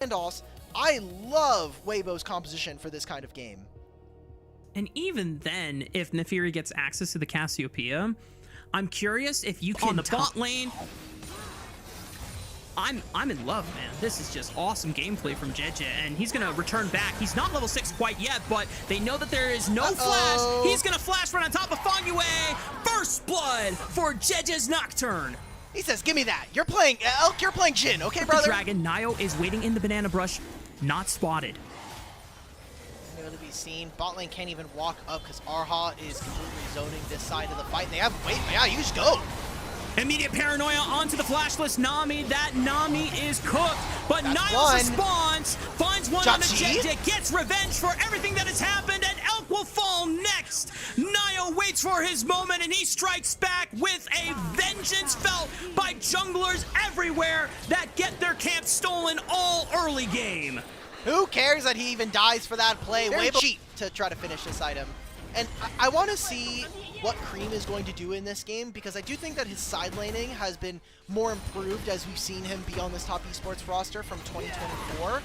Handoffs. I love Weibo's composition for this kind of game. And even then, if Nefiri gets access to the Cassiopeia, I'm curious if you can on the bot lane. I'm in love, man. This is just awesome gameplay from Jeje, and he's gonna return back. He's not level 6 quite yet, but they know that there is no flash. He's gonna flash right on top of Fangiyue. First blood for Jeje's Nocturne. He says, "Give me that. You're playing Elk. You're playing Jhin, okay, brother?" The dragon, Nio is waiting in the banana brush, not spotted. To be seen. Bot lane can't even walk up because Arha is completely zoning this side of the fight. They have wait, yeah, you just go. Immediate paranoia onto the flashless Nami. That Nami is cooked, but Niall responds, finds one on the Jeje, gets revenge for everything that has happened, and Elk will fall next. Niall waits for his moment, and he strikes back with a vengeance felt by junglers everywhere that get their camp stolen all early game. Who cares that he even dies for that play? Weibo cheap to try to finish this item. And I want to see what Cream is going to do in this game, because I do think that his side laning has been more improved as we've seen him be on this top esports roster from 2024.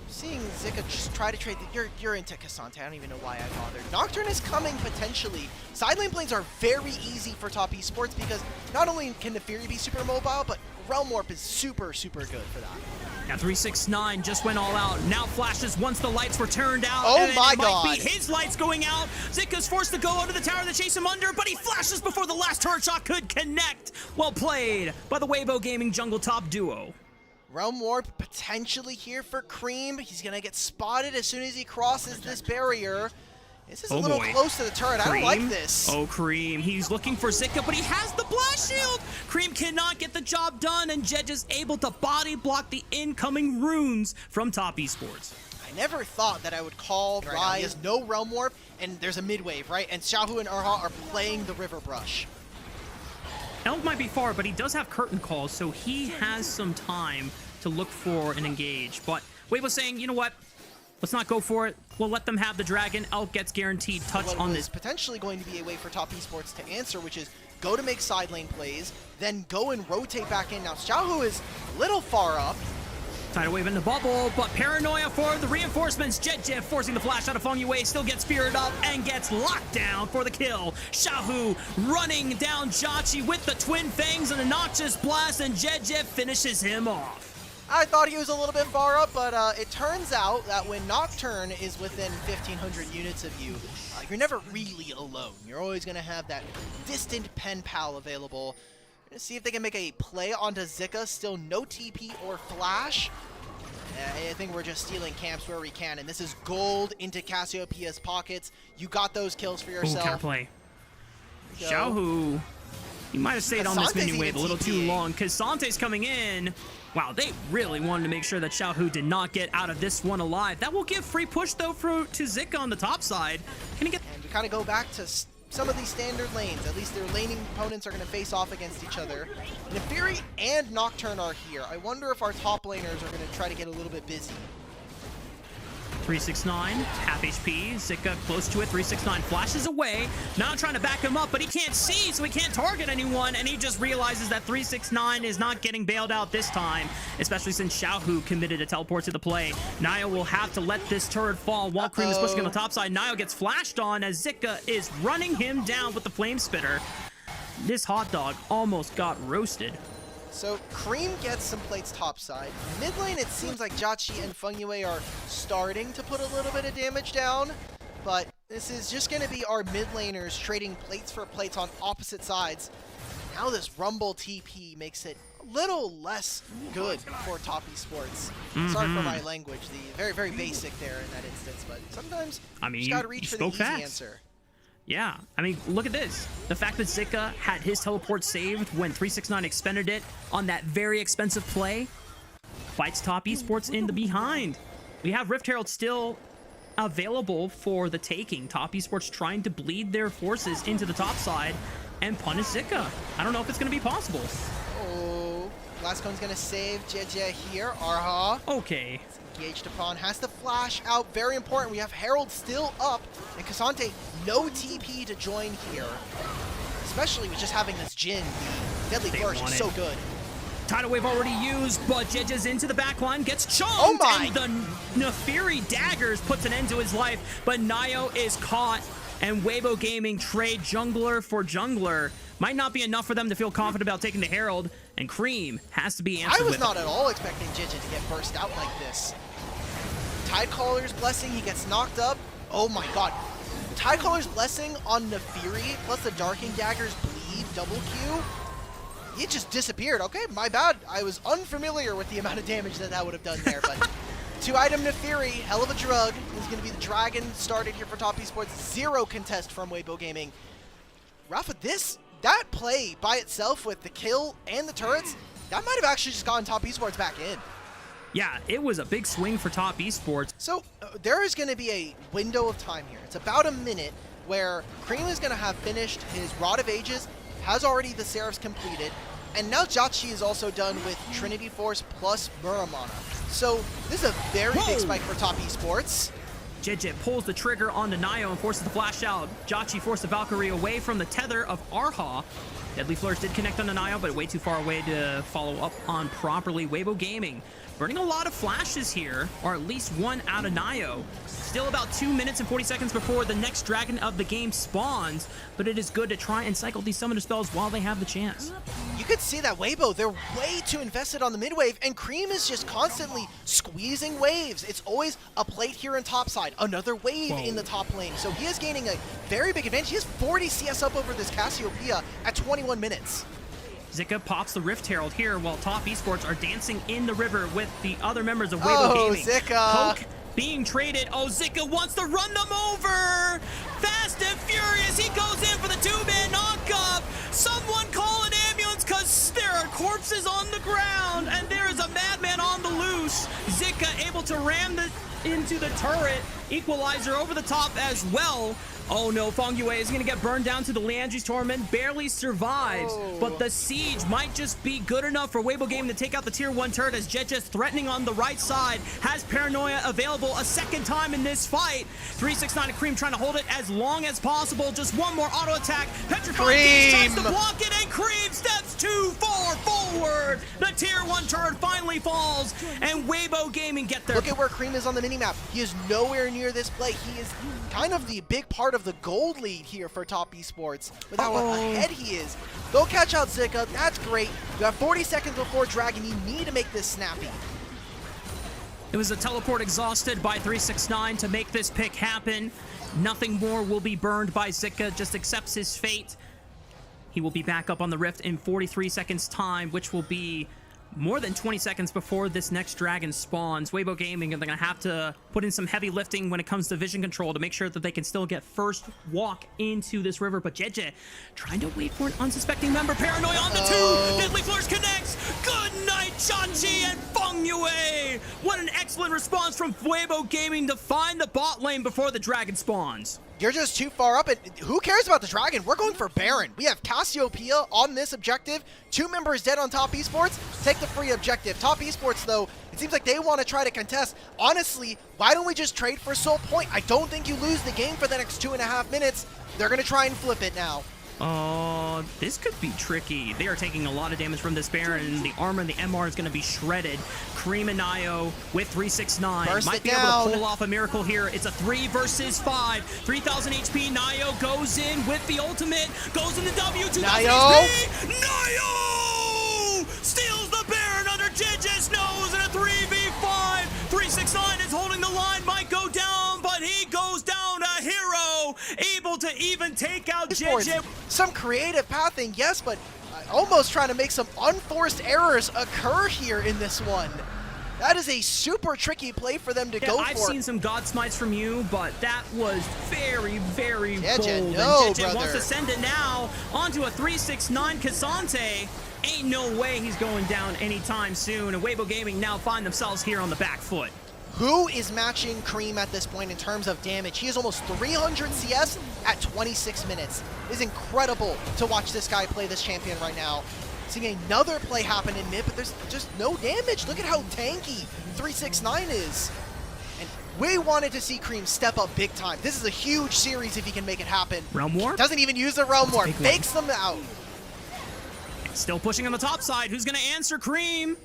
Seeing Zika just try to trade you're into Cassante. I don't even know why I bothered. Nocturne is coming potentially. Side lane plays are very easy for top esports because not only can Nefiri be super mobile, but Realm Warp is super good for that. Now 369 just went all out. Now flashes once the lights were turned out. Oh my god. Might be his lights going out. Zika's forced to go under the tower to chase him under, but he flashes before the last turret shot could connect. Well played by the Weibo Gaming jungle top duo. Realm Warp potentially here for Cream. He's gonna get spotted as soon as he crosses this barrier. This is a little close to the turret. I don't like this. Oh, Cream. He's looking for Zika, but he has the blast shield. Cream cannot get the job done, and Jeje is able to body block the incoming runes from top esports. I never thought that I would call Rai as no Realm Warp, and there's a mid-wave, right? And Xiaohu and Arha are playing the River Brush. Elk might be far, but he does have curtain calls, so he has some time to look for and engage. But Weibo's saying, you know what? Let's not go for it. We'll let them have the dragon. Elk gets guaranteed touch on this. Potentially going to be a way for top esports to answer, which is go to make side lane plays, then go and rotate back in. Now, Xiaohu is a little far up. Tidal wave in the bubble, but paranoia for the reinforcements. Jeje forcing the flash out of Fangiyue, still gets speared up and gets locked down for the kill. Xiaohu running down Jachi with the twin fangs and a noxious blast, and Jeje finishes him off. I thought he was a little bit far up, but it turns out that when Nocturne is within 1,500 units of you, you're never really alone. You're always going to have that distant pen pal available. Let's see if they can make a play onto Zika. Still no TP or flash. I think we're just stealing camps where we can, and this is gold into Cassiopeia's pockets. You got those kills for yourself. Ooh, counterplay. Xiaohu, he might have stayed on this minion wave a little too long, because Sante's coming in. Wow, they really wanted to make sure that Xiaohu did not get out of this one alive. That will give free push, though, to Zika on the top side. Can he get... And we kind of go back to some of these standard lanes. At least their laning opponents are going to face off against each other. Nefiri and Nocturne are here. I wonder if our top laners are going to try to get a little bit busy. 369, half HP, Zika close to it, 369 flashes away, now trying to back him up, but he can't see, so he can't target anyone, and he just realizes that 369 is not getting bailed out this time, especially since Xiaohu committed a teleport to the play. Niall will have to let this turret fall while Cream is pushing on the top side. Niall gets flashed on as Zika is running him down with the flame spitter. This hot dog almost got roasted. So Cream gets some plates topside. Mid lane, it seems like Jachi and Fangiyue are starting to put a little bit of damage down, but this is just going to be our mid laners trading plates for plates on opposite sides. Now this Rumble TP makes it a little less good for top esports. Sorry for my language, the very basic there in that instance, but sometimes you just got to reach for the easy answer. Yeah, I mean, look at this. The fact that Zika had his teleport saved when 369 expended it on that very expensive play fights top esports in the behind. We have Rift Herald still available for the taking. Top esports trying to bleed their forces into the top side and punish Zika. I don't know if it's going to be possible. Oh, Glasscone's going to save Jeje here. Arha. Okay. Engaged upon, has to flash out. Very important. We have Herald still up, and Cassante no TP to join here. Especially with just having this Jhin, the Deadly Flourish is so good. Tidal Wave already used, but Jedge's into the back line, gets chunked, Oh my. and the Nefiri daggers puts an end to his life, but Nayo is caught, and Weibo Gaming trade jungler for jungler. Might not be enough for them to feel confident about taking the Herald, and Cream has to be answered I was with. not at all expecting Jidget to get burst out like this. Tidecaller's Blessing, he gets knocked up. Oh my god. Tidecaller's Blessing on Nefiri, plus the Darking Dagger's bleed, double Q. It just disappeared. Okay, my bad. I was unfamiliar with the amount of damage that would have done there, but 2-item Nefiri, hell of a drug. This is going to be the Dragon started here for Top Esports. 0 contest from Weibo Gaming. Rafa, that play by itself with the kill and the turrets, that might have actually just gotten Top Esports back in. Yeah, it was a big swing for Top Esports. So there is going to be a window of time here. It's about a minute where Cream is going to have finished his Rod of Ages, has already the Seraphs completed, and now Jachi is also done with Trinity Force plus Muramana. So this is a very big spike for Top Esports. Jidget pulls the trigger onto Nayo and forces the flash out. Jachi forced the Valkyrie away from the tether of Arha. Deadly Flourish did connect on the Nayo, but way too far away to follow up on properly. Weibo Gaming burning a lot of flashes here, or at least one out of Nayo. Still about 2 minutes and 40 seconds before the next dragon of the game spawns, but it is good to try and cycle these summoner spells while they have the chance. You could see that Weibo, they're way too invested on the mid wave, and Cream is just constantly squeezing waves. It's always a plate here in top side, another wave in the top lane. So he is gaining a very big advantage. He has 40 CS up over this Cassiopeia at 21 minutes. Zika pops the Rift Herald here while Top Esports are dancing in the river with the other members of Weibo Gaming. Zika! Poke being traded. Oh, Zika wants to run them over! Fast and furious, he goes in for the 2-man knockup! Someone call an ambulance because there are corpses on the ground and there is a madman on the loose. Zika able to ram into the turret. Equalizer over the top as well. Oh no, Fong Yue is going to get burned down to the Liandry's Torment, barely survives, but the siege might just be good enough for Weibo Gaming to take out the tier 1 turret as Jetjes threatening on the right side, has Paranoia available a second time in this fight. 369 and Cream trying to hold it as long as possible, just one more auto attack. Petrified tries to block it and Cream steps too far forward. The tier 1 turret finally falls and Weibo Gaming get there. Look at where Cream is on the minimap. He is nowhere near this play. He is kind of the big part of the gold lead here for Top Esports with how ahead he is. Go catch out Zika. That's great. You have 40 seconds before Dragon. You need to make this snappy. It was a teleport exhausted by 369 to make this pick happen. Nothing more will be burned by Zika, just accepts his fate. He will be back up on the Rift in 43 seconds time, which will be more than 20 seconds before this next dragon spawns. Weibo Gaming are going to have to put in some heavy lifting when it comes to vision control to make sure that they can still get first walk into this river. But Jeje trying to wait for an unsuspecting member. Paranoia on the 2. Deadly Flourish connects. Good night, Chachi and Feng Yue. What an excellent response from Weibo Gaming to find the bot lane before the dragon spawns. You're just too far up, and who cares about the Dragon? We're going for Baron. We have Cassiopeia on this objective. 2 members dead on Top Esports. Take the free objective. Top Esports, though, it seems like they want to try to contest. Honestly, why don't we just trade for Soul Point? I don't think you lose the game for the next 2.5 minutes. They're going to try and flip it now. Oh, this could be tricky. They are taking a lot of damage from this Baron, and the armor and the MR is going to be shredded. Cream and Nayo with 369 might be able to pull off a miracle here. It's a 3 versus 5. 3,000 HP. Nayo goes in with the ultimate. Goes in the W. 2,000 HP. Nayo steals the Baron under Jeje's nose in a 3v5. 369 is holding the line. Might go down, but he goes down a hero. Able to even take out Jeje. Some creative pathing, yes, but almost trying to make some unforced errors occur here in this one. That is a super tricky play for them to go for. I've seen some God Smites from you, but that was very, very bold. No, and Jeje wants to send it now onto a 369 Cassante. Ain't no way he's going down anytime soon. And Weibo Gaming now find themselves here on the back foot. Who is matching Cream at this point in terms of damage? He is almost 300 CS at 26 minutes. It is incredible to watch this guy play this champion right now. Seeing another play happen in mid, but there's just no damage. Look at how tanky 369 is. And we wanted to see Cream step up big time. This is a huge series if he can make it happen. Realm Warp? Doesn't even use the Realm Warp. Fakes them out. Still pushing on the top side. Who's going to answer? Cream.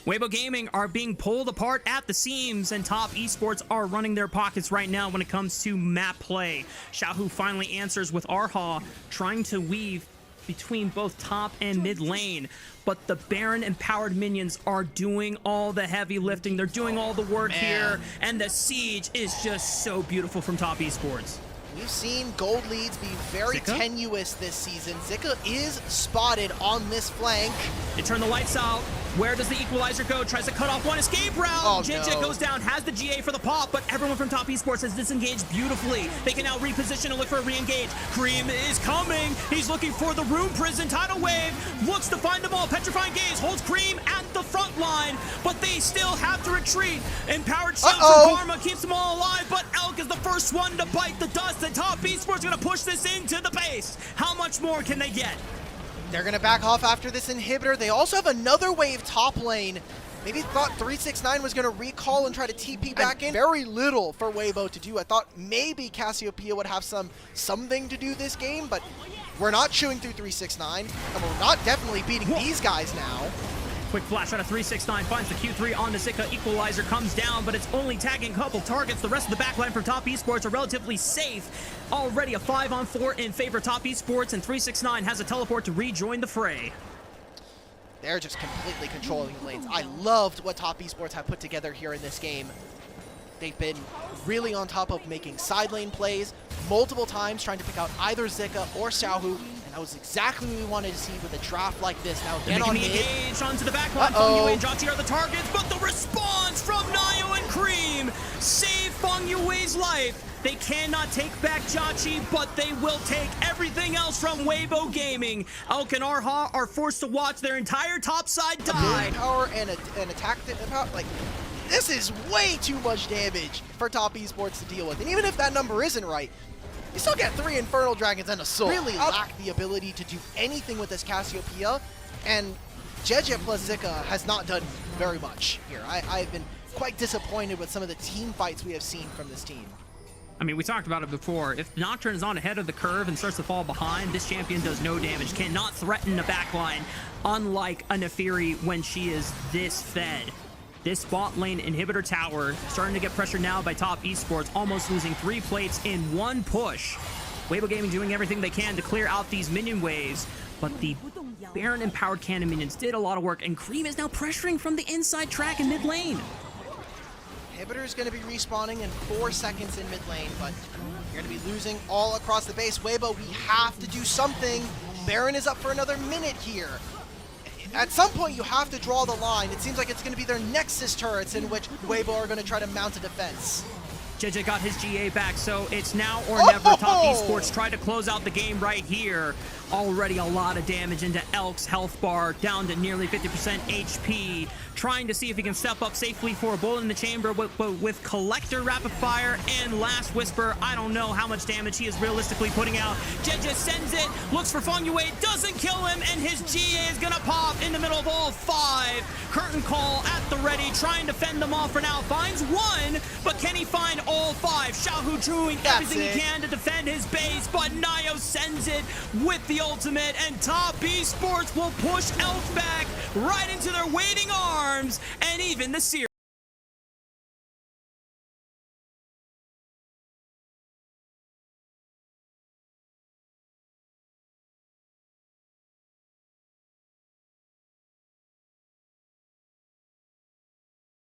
Weibo Gaming are being pulled apart at the seams, and Top Esports are running their pockets right now when it comes to map play. Xiaohu finally answers with Arha, trying to weave between both top and mid lane. But the Baron empowered minions are doing all the heavy lifting. They're doing all the work here, and the siege is just so beautiful from Top Esports. We've seen gold leads be very tenuous this season. Zika is spotted on this flank. They turn the lights out. Where does the equalizer go? Tries to cut off one escape route. Oh, JJ goes down, has the GA for the pop, but everyone from Top Esports has disengaged beautifully. They can now reposition and look for a re-engage. Cream is coming. He's looking for the Rune Prison tidal wave. Looks to find the ball. Petrifying Gaze holds Cream at the front line, but they still have to retreat. Empowered Shield from Karma keeps them all alive, but Elk is the first one to bite the dust, and Top Esports going to push this into the base. How much more can they get? They're going to back off after this inhibitor. They also have another wave top lane. Maybe thought 369 was going to recall and try to TP back in. Very little for Weibo to do. I thought maybe Cassiopeia would have something to do this game, but we're not chewing through 369, and we're not definitely beating these guys now. Quick flash out of 369, finds the Q3 on the Zika. Equalizer comes down, but it's only tagging a couple targets. The rest of the backline from Top Esports are relatively safe. Already a 5-on-4 in favor of Top Esports, and 369 has a teleport to rejoin the fray. They're just completely controlling the lanes. I loved what Top Esports have put together here in this game. They've been really on top of making side lane plays multiple times, trying to pick out either Zika or Xiaohu. That was exactly what we wanted to see with a draft like this. Now again on mid. Engage onto the back line. Feng Yue and Jati are the targets, but the response from Nio and Cream save Feng Yue's life. They cannot take back Jati, but they will take everything else from Weibo Gaming. Elk and Arha are forced to watch their entire top side die. Power and attack power, like, this is way too much damage for Top Esports to deal with. And even if that number isn't right, you still get 3 Infernal Dragons and a Soul. Really lack the ability to do anything with this Cassiopeia, and JJ plus Zika has not done very much here. I've been quite disappointed with some of the team fights we have seen from this team. I mean, we talked about it before. If Nocturne is on ahead of the curve and starts to fall behind, this champion does no damage, cannot threaten the backline, unlike a Nefiri when she is this fed. This bot lane inhibitor tower starting to get pressure now by Top Esports, almost losing 3 plates in one push. Weibo Gaming doing everything they can to clear out these minion waves, but the Baron empowered cannon minions did a lot of work, and Cream is now pressuring from the inside track in mid lane. Inhibitor is going to be respawning in 4 seconds in mid lane, but you're going to be losing all across the base. Weibo, we have to do something. Baron is up for another minute here. At some point, you have to draw the line. It seems like it's going to be their Nexus turrets in which Weibo are going to try to mount a defense. JJ got his GA back, so it's now or never. Top Esports try to close out the game right here. Already a lot of damage into Elk's health bar, down to nearly 50% HP. Trying to see if he can step up safely for a bullet in the chamber, but with Collector, Rapid Fire, and Last Whisper, I don't know how much damage he is realistically putting out. JJ sends it, looks for Feng Yue, doesn't kill him, and his GA is gonna pop in the middle of all 5. Curtain Call at the ready, trying to fend them off for now. Finds 1, but can he find all 5? Xiaohu doing everything he can to defend his base, but Nio sends it with the ultimate, and Top Esports will push Elk back right into their waiting arms, and even the series